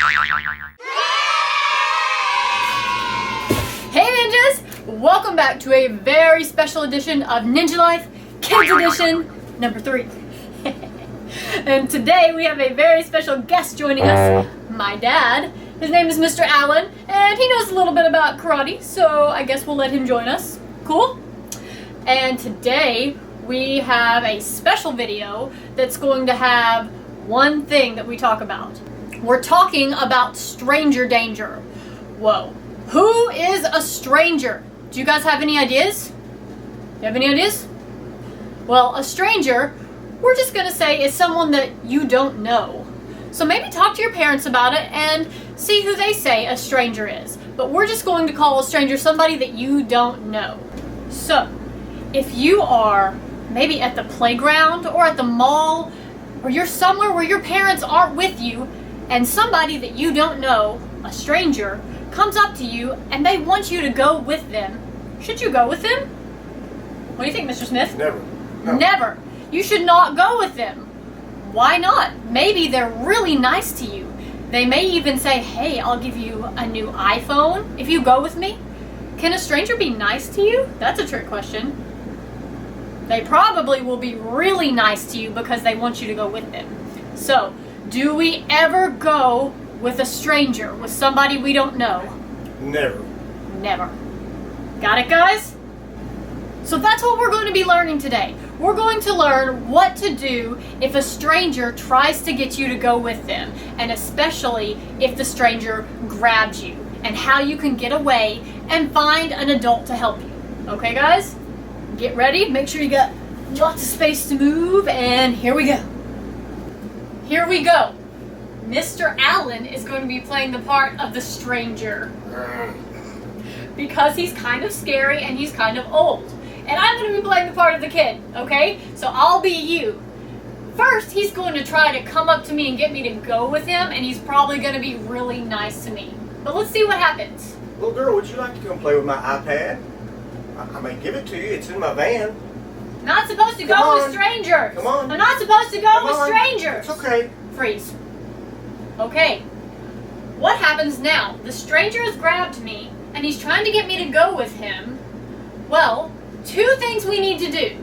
Hey ninjas! Welcome back to a very special edition of Ninja Life Kids Edition number 3. And today we have a very special guest joining us, my dad. His name is Mr. Allen, and he knows a little bit about karate, so I guess we'll let him join us. Cool? And today we have a special video that's going to have one thing that we talk about. We're talking about stranger danger. Whoa. Who is a stranger? Do you guys have any ideas? You have any ideas? Well, a stranger, we're just going to say, is someone that you don't know. So maybe talk to your parents about it and see who they say a stranger is. But we're just going to call a stranger somebody that you don't know. So, if you are maybe at the playground or at the mall, or you're somewhere where your parents aren't with you, and somebody that you don't know, a stranger, comes up to you and they want you to go with them, should you go with them? What do you think, Mr. Smith? Never. No. Never. You should not go with them. Why not? Maybe they're really nice to you. They may even say, hey, I'll give you a new iPhone if you go with me. Can a stranger be nice to you? That's a trick question. They probably will be really nice to you because they want you to go with them. So, do we ever go with a stranger, with somebody we don't know? Never. Never. Got it, guys? So that's what we're going to be learning today. We're going to learn what to do if a stranger tries to get you to go with them, and especially if the stranger grabs you, and how you can get away and find an adult to help you. Okay, guys? Get ready. Make sure you got lots of space to move, and here we go. Here we go. Mr. Allen is going to be playing the part of the stranger because he's kind of scary and he's kind of old. And I'm going to be playing the part of the kid, okay? So I'll be you. First, he's going to try to come up to me and get me to go with him, and he's probably going to be really nice to me. But let's see what happens. Little girl, would you like to come play with my iPad? I may give it to you. It's in my van. Not supposed to go with strangers. Come on. I'm not supposed to go with strangers. It's okay. Freeze. Okay. What happens now? The stranger has grabbed me, and he's trying to get me to go with him. Well, two things we need to do.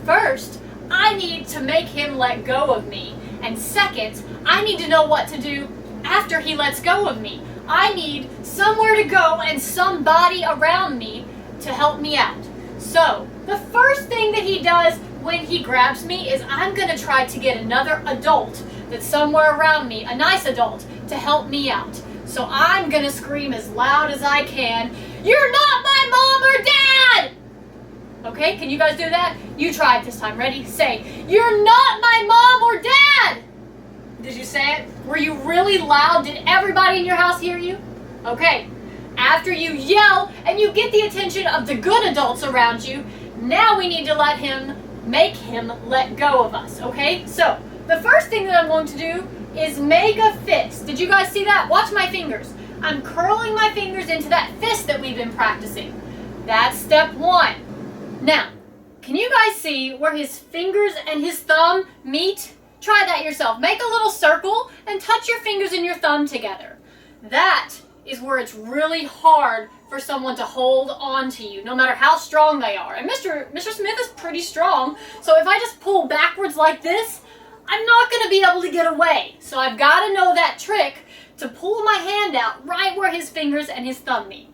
First, I need to make him let go of me. And second, I need to know what to do after he lets go of me. I need somewhere to go and somebody around me to help me out. So, the first thing that he does when he grabs me is I'm going to try to get another adult that's somewhere around me, a nice adult, to help me out. So I'm going to scream as loud as I can, "You're not my mom or dad!" Okay, can you guys do that? You try it this time. Ready? Say, "You're not my mom or dad!" Did you say it? Were you really loud? Did everybody in your house hear you? Okay. After you yell and you get the attention of the good adults around you, now we need to make him let go of us, okay? So, the first thing that I'm going to do is make a fist. Did you guys see that? Watch my fingers. I'm curling my fingers into that fist that we've been practicing. That's step 1. Now, can you guys see where his fingers and his thumb meet? Try that yourself. Make a little circle and touch your fingers and your thumb together. That is where it's really hard for someone to hold on to you, no matter how strong they are. And Mr. Smith is pretty strong, so if I just pull backwards like this, I'm not going to be able to get away. So I've got to know that trick to pull my hand out right where his fingers and his thumb meet.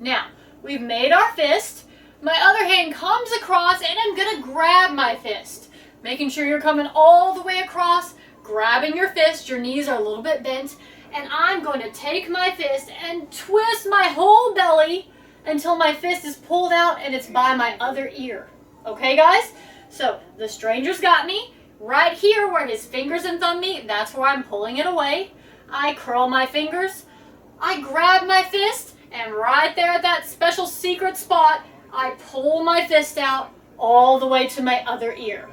Now, we've made our fist. My other hand comes across and I'm going to grab my fist. Making sure you're coming all the way across, grabbing your fist, your knees are a little bit bent, and I'm going to take my fist and twist my whole belly until my fist is pulled out and it's by my other ear. Okay, guys? So, the stranger's got me. Right here where his fingers and thumb meet, that's where I'm pulling it away. I curl my fingers, I grab my fist, and right there at that special secret spot, I pull my fist out all the way to my other ear.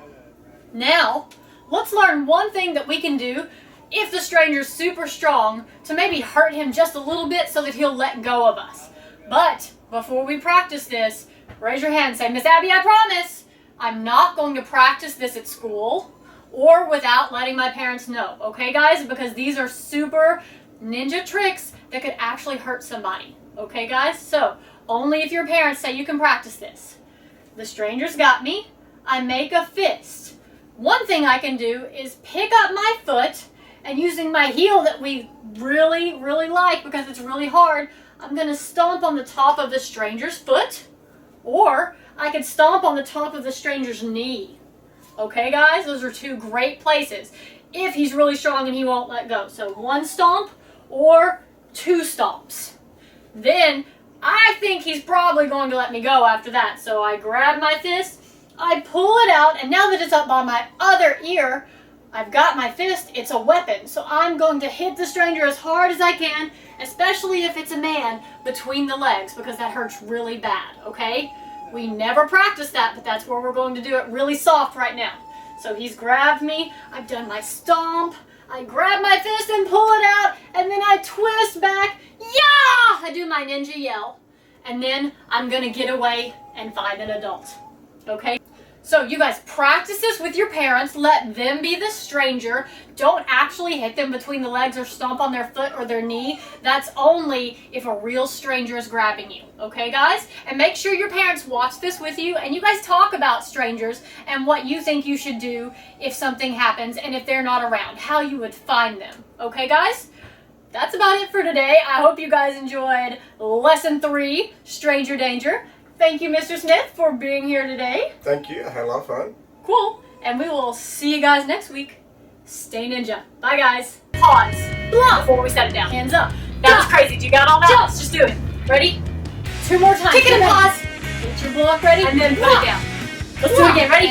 Now, let's learn one thing that we can do if the stranger's super strong to maybe hurt him just a little bit so that he'll let go of us. But before we practice this, raise your hand and say, "Miss Abby, I promise I'm not going to practice this at school or without letting my parents know." Okay, guys? Because these are super ninja tricks that could actually hurt somebody. Okay, guys? So, only if your parents say you can practice this. The stranger's got me. I make a fist. One thing I can do is pick up my foot, and using my heel that we really, really like because it's really hard, I'm going to stomp on the top of the stranger's foot, or I can stomp on the top of the stranger's knee. Okay, guys? Those are two great places if he's really strong and he won't let go. So one stomp or two stomps. Then I think he's probably going to let me go after that. So I grab my fist, I pull it out, and now that it's up on my other ear, I've got my fist. It's a weapon. So I'm going to hit the stranger as hard as I can, especially if it's a man, between the legs, because that hurts really bad, okay? We never practice that, but that's where we're going to do it really soft right now. So he's grabbed me, I've done my stomp, I grab my fist and pull it out, and then I twist back, yeah! I do my ninja yell, and then I'm gonna get away and find an adult, okay? So you guys practice this with your parents, let them be the stranger. Don't actually hit them between the legs or stomp on their foot or their knee. That's only if a real stranger is grabbing you. Okay, guys? And make sure your parents watch this with you and you guys talk about strangers and what you think you should do if something happens and if they're not around, how you would find them. Okay, guys? That's about it for today. I hope you guys enjoyed Lesson 3, Stranger Danger. Thank you, Mr. Smith, for being here today. Thank you. I had a lot of fun. Cool. And we will see you guys next week. Stay ninja. Bye, guys. Pause. Before we set it down. Hands up. That was crazy. Do you got all that? Let's just do it. Ready? 2 more times. Kick it and pause. Get your block ready. And then put it down. Let's do it again. Ready?